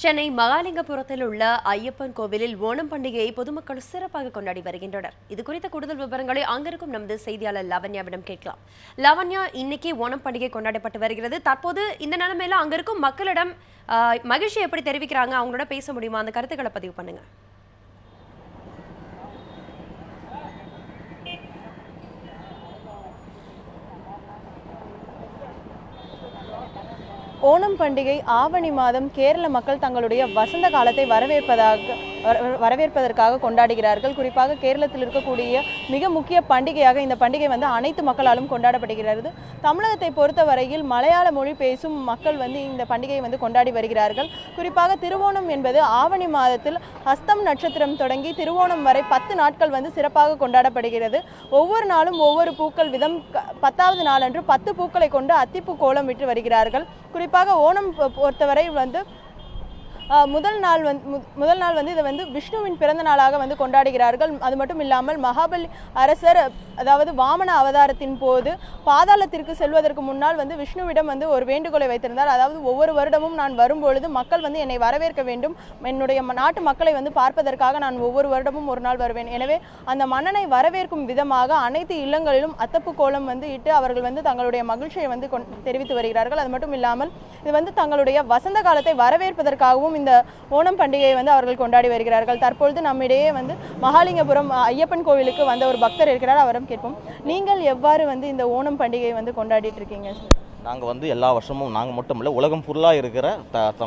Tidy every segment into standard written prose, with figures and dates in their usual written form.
சென்னை மகாலிங்கபுரத்தில் உள்ள ஐயப்பன் கோவிலில் ஓணம் பண்டிகையை பொதுமக்கள் சிறப்பாக கொண்டாடி வருகின்றனர். இது குறித்த கூடுதல் விவரங்களை அங்கிருக்கும் நமது செய்தியாளர் லவன்யாவிடம் கேட்கலாம். லவன்யா, இன்னைக்கு ஓணம் பண்டிகை கொண்டாடப்பட்டு வருகிறது. தற்போது இந்த நிலைமையில அங்கிருக்கும் மக்களிடம் மகிழ்ச்சி எப்படி தெரிவிக்கிறாங்க, அவங்களோட பேச முடியுமா? அந்த கருத்துக்களை பதிவு பண்ணுங்க. ஓணம் பண்டிகை ஆவணி மாதம் கேரள மக்கள் தங்களுடைய வசந்த காலத்தை வரவேற்பதற்காக கொண்டாடுகிறார்கள். குறிப்பாக கேரளத்தில் இருக்கக்கூடிய மிக முக்கிய பண்டிகையாக இந்த பண்டிகை அனைத்து மக்களாலும் கொண்டாடப்படுகிறது. தமிழகத்தை பொறுத்தவரையில் மலையாள மொழி பேசும் மக்கள் இந்த பண்டிகையை கொண்டாடி வருகிறார்கள். குறிப்பாக திருவோணம் என்பது ஆவணி மாதத்தில் ஹஸ்தம் நட்சத்திரம் தொடங்கி திருவோணம் வரை 10 நாட்கள் சிறப்பாக கொண்டாடப்படுகிறது. ஒவ்வொரு நாளும் ஒவ்வொரு பூக்கள் விதம் 10வது நாளன்று 10 பூக்களை கொண்டு அத்திப்பூ கோலம் விட்டு வருகிறார்கள். குறிப்பாக ஓணம் பொறுத்தவரை முதல் நாள் இதை விஷ்ணுவின் பிறந்த நாளாக கொண்டாடுகிறார்கள். அது மட்டும் இல்லாமல் மகாபலி அரசர், அதாவது வாமன அவதாரத்தின் போது பாதாளத்திற்கு செல்வதற்கு முன்னால் விஷ்ணுவிடம் ஒரு வேண்டுகோளை வைத்திருந்தார். அதாவது ஒவ்வொரு வருடமும் நான் வரும்பொழுது மக்கள் என்னை வரவேற்க வேண்டும், என்னுடைய நாட்டு மக்களை பார்ப்பதற்காக நான் ஒவ்வொரு வருடமும் ஒரு நாள் வருவேன். எனவே அந்த மன்னனை வரவேற்கும் விதமாக அனைத்து இல்லங்களிலும் அத்தப்பு கோலம் இட்டு அவர்கள் தங்களுடைய மகிழ்ச்சியை தெரிவித்து வருகிறார்கள். அது மட்டும் இல்லாமல் இது தங்களுடைய வசந்த காலத்தை வரவேற்பதற்காகவும் இந்த ஓணம் பண்டிகையை அவர்கள் கொண்டாடி வருகிறார்கள். தற்பொழுது நம்மிடையே மகாலிங்கபுரம் ஐயப்பன் கோவிலுக்கு ஒரு பக்தர் இருக்கிறார். அவரும் கேட்போம், நீங்கள் எவ்வாறு இந்த ஓணம் பண்டிகையை கொண்டாடிட்டு இருக்கீங்க? நாங்கள் எல்லா வருஷமும், நாங்கள் மட்டும் இல்லை, உலகம் ஃபுல்லாக இருக்கிற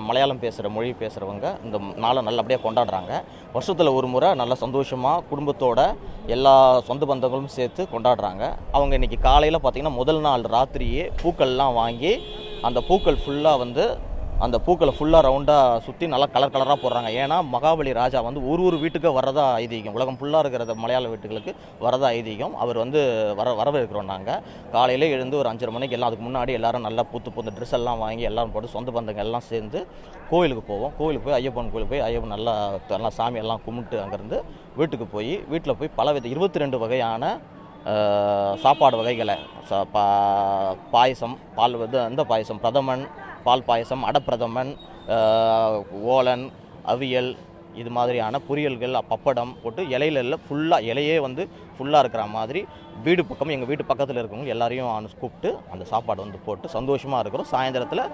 மலையாளம் பேசுகிற மொழி பேசுகிறவங்க இந்த நாளை நல்லபடியாக கொண்டாடுறாங்க. வருஷத்தில் ஒரு முறை நல்ல சந்தோஷமாக குடும்பத்தோட எல்லா சொந்த பந்தங்களும் சேர்த்து கொண்டாடுறாங்க. அவங்க இன்றைக்கி காலையில் பார்த்திங்கன்னா முதல் நாள் ராத்திரியே பூக்கள்லாம் வாங்கி அந்த பூக்கள் ஃபுல்லாக ரவுண்டாக சுற்றி நல்லா கலர் கலராக போடுறாங்க. ஏன்னா மகாபலி ராஜா ஒரு வீட்டுக்கு வரதா ஐதீகம், உலகம் ஃபுல்லாக இருக்கிற மலையாள வீட்டுகளுக்கு வரதா ஐதீகம். அவர் வரவேற்கிறோம். நாங்கள் காலையில் எழுந்து ஒரு 5:30 மணிக்கு எல்லாம், அதுக்கு முன்னாடி எல்லோரும் நல்லா புது ட்ரெஸ் எல்லாம் வாங்கி எல்லோரும் போட்டு சொந்த பந்தங்கள் எல்லாம் சேர்ந்து கோயிலுக்கு போவோம். கோயிலுக்கு போய் ஐயப்பன் கோயிலுக்கு போய் ஐயப்பன் நல்லா சாமியெல்லாம் கும்பிட்டு அங்கேருந்து வீட்டுக்கு போய் வீட்டில் போய் பலவித 22 வகையான சாப்பாடு வகைகளை, பாயசம், இந்த பாயசம், பிரதமன், பால் பாயசம், அடப்பிரதமன், ஓலன், அவியல், இது மாதிரியான பொரியல்கள், பப்படம் போட்டு இலையில ஃபுல்லாக இலையே ஃபுல்லாக இருக்கிற மாதிரி வீடு பக்கம், எங்கள் வீட்டு பக்கத்தில் இருக்கவங்க எல்லாரையும் கூப்பிட்டு அந்த சாப்பாடு போட்டு சந்தோஷமாக இருக்கிறோம். சாயந்தரத்தில்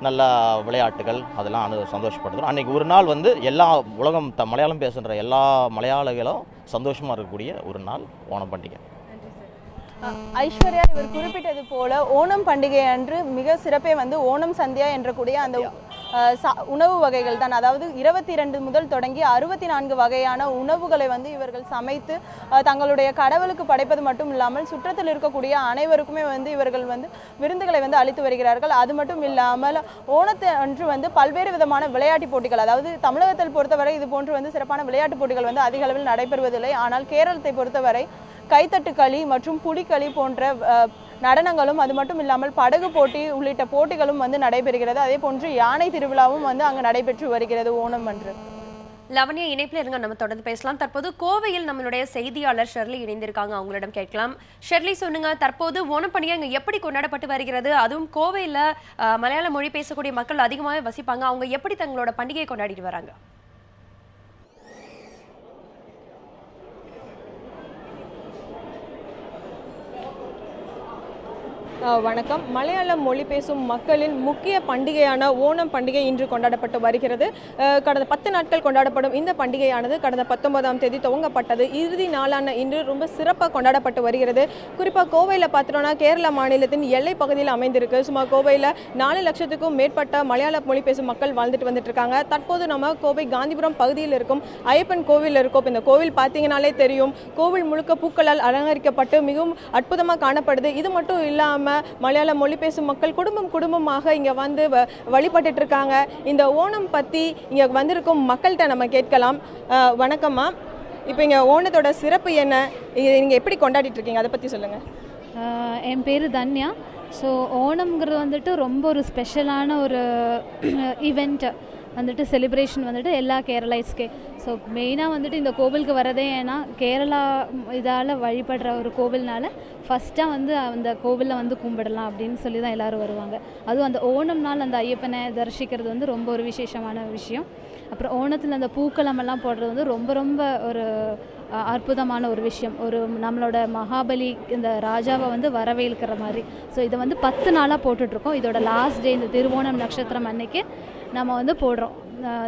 நல்ல விளையாட்டுகள் அதெல்லாம் சந்தோஷப்படுத்துகிறோம். அன்றைக்கி ஒரு நாள் எல்லா உலகம் மலையாளம் பேசுகிற எல்லா மலையாளிகளும் சந்தோஷமாக இருக்கக்கூடிய ஒரு நாள் ஓணம் பண்டிகை. ஐஸ்வர்யா, இவர் குறிப்பிட்டது போல ஓணம் பண்டிகை அன்று மிக சிறப்பே ஓணம் சந்தியா என்ற கூடிய அந்த உணவு வகைகள் தான். அதாவது 22 முதல் தொடங்கி 64 வகையான உணவுகளை இவர்கள் சமைத்து தங்களுடைய கடவுளுக்கு படைப்பது மட்டும் இல்லாமல் சுற்றத்தில் இருக்கக்கூடிய அனைவருக்குமே இவர்கள் விருந்துகளை அளித்து வருகிறார்கள். அது மட்டும் இல்லாமல் ஓணத்தை அன்று பல்வேறு விதமான விளையாட்டு போட்டிகள், அதாவது தமிழகத்தில் பொறுத்தவரை இது போன்று சிறப்பான விளையாட்டு போட்டிகள் அதிக அளவில் நடைபெறுவதில்லை. ஆனால் கேரளத்தை பொறுத்தவரை கைத்தட்டு களி மற்றும் புலிக்களி போன்ற நடனங்களும், அது மட்டும் இல்லாமல் படகு போட்டி உள்ளிட்ட போட்டிகளும் நடைபெறுகிறது. அதே போன்று யானை திருவிழாவும் அங்கு நடைபெற்று வருகிறது ஓணம் அன்று. லவன்யா, இணைப்பில் இருங்க, நம்ம தொடர்ந்து பேசலாம். தற்போது கோவையில் நம்மளுடைய செய்தியாளர் ஷெர்லி இணைந்திருக்காங்க, அவங்களிடம் கேட்கலாம். ஷெர்லி, சொல்லுங்க, தற்போது ஓணம் பண்டிகை இங்கே எப்படி கொண்டாடப்பட்டு வருகிறது? அதுவும் கோவையில் மலையாள மொழி பேசக்கூடிய மக்கள் அதிகமாகவே வசிப்பாங்க. அவங்க எப்படி தங்களோட பண்டிகையை கொண்டாடிட்டு வராங்க? வணக்கம். மலையாளம் மொழி பேசும் மக்களின் முக்கிய பண்டிகையான ஓணம் பண்டிகை இன்று கொண்டாடப்பட்டு வருகிறது. கடந்த 10 நாட்கள் கொண்டாடப்படும் இந்த பண்டிகையானது கடந்த 19ஆம் தேதி துவங்கப்பட்டது. இறுதி நாளான இன்று ரொம்ப சிறப்பாக கொண்டாடப்பட்டு வருகிறது. குறிப்பாக கோவையில் பார்த்தோம்னா கேரள மாநிலத்தின் எல்லை பகுதியில் அமைந்திருக்கு. சுமார் கோவையில் 4 லட்சத்துக்கும் மேற்பட்ட மலையாள மொழி பேசும் மக்கள் வந்துட்டு இருக்காங்க. தற்போது நம்ம கோவை காந்திபுரம் பகுதியில் இருக்கும் ஐயப்பன் கோவில் இருக்கோம். இந்த கோவில் பார்த்தீங்கன்னாலே தெரியும், கோவில் முழுக்க பூக்களால் அலங்கரிக்கப்பட்டு மிகவும் அற்புதமாக காணப்படுது. இது மட்டும் இல்லாமல் மலையாள மொழி பேசும் மக்கள் குடும்பமாக இங்கே வழிபட்டு இருக்காங்க. இந்த ஓணம் பற்றி இங்கே வந்திருக்கும் மக்கள்கிட்ட நம்ம கேட்கலாம். வணக்கம்மா, இப்போ இங்கே ஓணத்தோட சிறப்பு என்ன, நீங்கள் எப்படி கொண்டாடிட்டு இருக்கீங்க, அதை பற்றி சொல்லுங்கள். என் பேர் தன்யா. ஸோ ஓணம்ங்கிறது ரொம்ப ஒரு ஸ்பெஷலான ஒரு ஈவெண்ட். வந்துட்டு செலிப்ரேஷன் வந்துட்டு எல்லா கேரளைஸ்க்கே. ஸோ மெயினாக வந்துட்டு இந்த கோவிலுக்கு வரதே ஏன்னா கேரளா இதால் வழிபடுற ஒரு கோவில்னால ஃபஸ்ட்டாக வந்து அந்த கோவிலில் வந்து கும்பிடலாம் அப்படின்னு சொல்லி தான் எல்லோரும் வருவாங்க. அதுவும் அந்த ஓணம் நாள் அந்த ஐயப்பனை தரிசிக்கிறது வந்து ரொம்ப ஒரு விசேஷமான விஷயம். அப்புறம் ஓணத்தில் அந்த பூக்களமெல்லாம் போடுறது வந்து ரொம்ப ரொம்ப ஒரு அற்புதமான ஒரு விஷயம். ஒரு நம்மளோட மகாபலி இந்த ராஜாவை வந்து வரவேற்கிற மாதிரி. ஸோ இதை வந்து 10 நாளாக போட்டுட்ருக்கோம். இதோட லாஸ்ட் டே இந்த திருவோணம் நட்சத்திரம் அன்னைக்கு நம்ம வந்து போடுறோம்.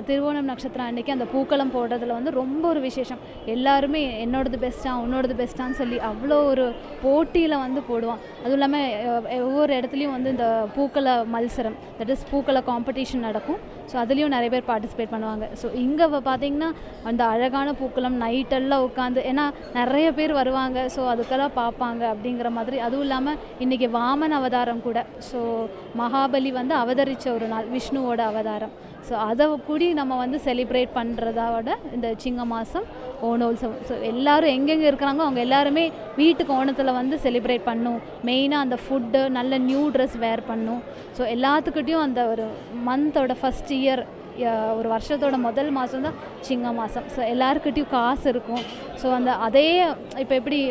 திருவோணம் நட்சத்திரம் அன்றைக்கி அந்த பூக்களம் போடுறதுல வந்து ரொம்ப ஒரு விசேஷம். எல்லாருமே என்னோடது பெஸ்ட்டாக உன்னோடது பெஸ்ட்டான்னு சொல்லி அவ்வளோ ஒரு போட்டியில் வந்து போடுவோம். அதுவும் இல்லாமல் ஒவ்வொரு இடத்துலையும் வந்து இந்த பூக்கள மത്സரம், தட் இஸ் பூக்கள காம்படிஷன் நடக்கும். ஸோ அதுலேயும் நிறைய பேர் பார்ட்டிசிபேட் பண்ணுவாங்க. ஸோ இங்கே பார்த்திங்கன்னா அந்த அழகான பூக்களம் நைட்டெல்லாம் உட்காந்து, ஏன்னா நிறைய பேர் வருவாங்க, ஸோ அதுக்கெல்லாம் பார்ப்பாங்க அப்படிங்கிற மாதிரி. அதுவும் இல்லாமல் இன்றைக்கி வாமன் அவதாரம் கூட. ஸோ மகாபலி வந்து அவதரித்த ஒரு நாள், விஷ்ணுவோட அவதாரம். ஸோ அதை கூடி நம்ம வந்து செலிப்ரேட் பண்ணுறதோட இந்த சிங்க மாதம் ஓணோத்சவம். ஸோ எல்லோரும் எங்கெங்கே இருக்கிறாங்களோ அவங்க எல்லாருமே வீட்டுக்கு ஓணத்தில் வந்து செலிப்ரேட் பண்ணும். மெயினாக அந்த ஃபுட்டு, நல்ல நியூ ட்ரெஸ் வேர் பண்ணும். ஸோ எல்லாத்துக்கிட்டையும் அந்த ஒரு மந்தோட ஃபஸ்ட் இயர், ஒரு வருஷத்தோட முதல் மாதம் தான் சிங்க மாதம். ஸோ எல்லாருக்கிட்டையும் காசு இருக்கும். ஸோ அந்த அதே இப்போ எப்படி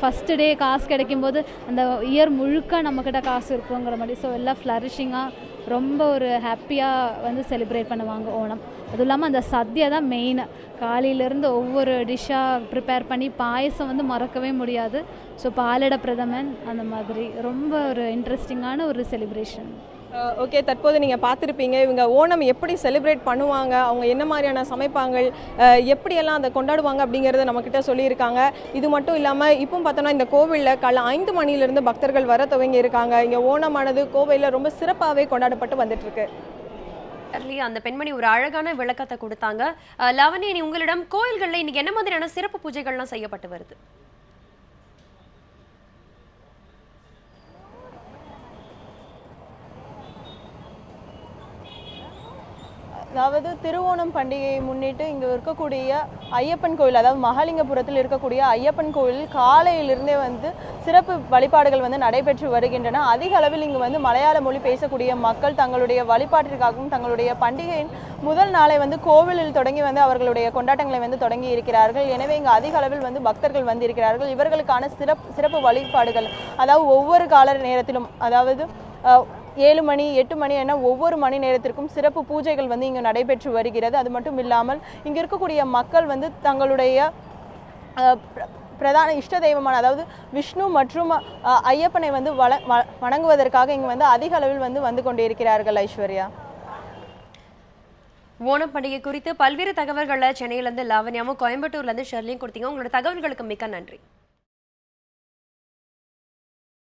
ஃபஸ்ட்டு டே காசு கிடைக்கும்போது அந்த இயர் முழுக்க நம்மக்கிட்ட காசு இருக்குங்கிற மாதிரி. ஸோ எல்லாம் ஃப்ளரிஷிங்காக ரொம்ப ஒரு ஹாப்பியாக வந்து செலிப்ரேட் பண்ணுவாங்க ஓணம். அதுவும் இல்லாமல் அந்த சத்யா தான் மெயின். காலையிலேருந்து ஒவ்வொரு டிஷ்ஷாக ப்ரிப்பேர் பண்ணி பாயசம் வந்து மறக்கவே முடியாது. ஸோ பாலடை பிரதமன் அந்த மாதிரி ரொம்ப ஒரு இன்ட்ரெஸ்டிங்கான ஒரு செலிப்ரேஷன். ஓகே, தற்போது நீங்கள் பார்த்துருப்பீங்க இவங்க ஓணம் எப்படி செலிப்ரேட் பண்ணுவாங்க, அவங்க என்ன மாதிரியான சமைப்பாங்கள், எப்படியெல்லாம் அதை கொண்டாடுவாங்க அப்படிங்கிறத நம்மக்கிட்ட சொல்லியிருக்காங்க. இது மட்டும் இல்லாமல் இப்போ பார்த்தோன்னா இந்த கோவிலில் காலைல 5 மணிலேருந்து பக்தர்கள் வர துவங்கி இருக்காங்க. இங்கே ஓணமானது கோவிலில் ரொம்ப சிறப்பாகவே கொண்டாடப்பட்டு வந்துட்டுருக்கு. அந்த பெண்மணி ஒரு அழகான விளக்கத்தை கொடுத்தாங்க. லாவண்யா, உங்களிடம் கோயில்களில் இன்னைக்கு என்ன மாதிரியான சிறப்பு பூஜைகள்லாம் செய்யப்பட்டு வருது? அதாவது திருவோணம் பண்டிகையை முன்னிட்டு இங்கே இருக்கக்கூடிய ஐயப்பன் கோயில், அதாவது மகாலிங்கபுரத்தில் இருக்கக்கூடிய ஐயப்பன் கோயில் காலையிலிருந்தே வந்து சிறப்பு வழிபாடுகள் வந்து நடைபெற்று வருகின்றன. அதிக அளவில் இங்கு வந்து மலையாள மொழி பேசக்கூடிய மக்கள் தங்களுடைய வழிபாட்டிற்காகவும் தங்களுடைய பண்டிகையின் முதல் நாளை வந்து கோவிலில் தொடங்கி வந்து அவர்களுடைய கொண்டாட்டங்களை வந்து தொடங்கி இருக்கிறார்கள். எனவே இங்கு அதிக அளவில் வந்து பக்தர்கள் வந்து இருக்கிறார்கள். இவர்களுக்கான சிறப்பு வழிபாடுகள், அதாவது ஒவ்வொரு கால நேரத்திலும், அதாவது 7 மணி 8 மணி என ஒவ்வொரு மணி நேரத்திற்கும் சிறப்பு பூஜைகள் வந்து இங்கு நடைபெற்று வருகிறது. அது மட்டும் இல்லாமல் இங்கு இருக்கக்கூடிய மக்கள் வந்து தங்களுடைய பிரதான இஷ்ட தெய்வமான, அதாவது விஷ்ணு மற்றும் ஐயப்பனை வந்து வணங்குவதற்காக இங்கு வந்து அதிக அளவில் வந்து கொண்டே இருக்கிறார்கள். ஐஸ்வர்யா, ஓணம் பண்டிகை குறித்து பல்வேறு தகவல்களை சென்னையிலேருந்து லாவண்யாவும் கோயம்புத்தூர்லேருந்து ஷெர்லியும் கொடுத்தீங்க. உங்களோட தகவல்களுக்கு மிக்க நன்றி.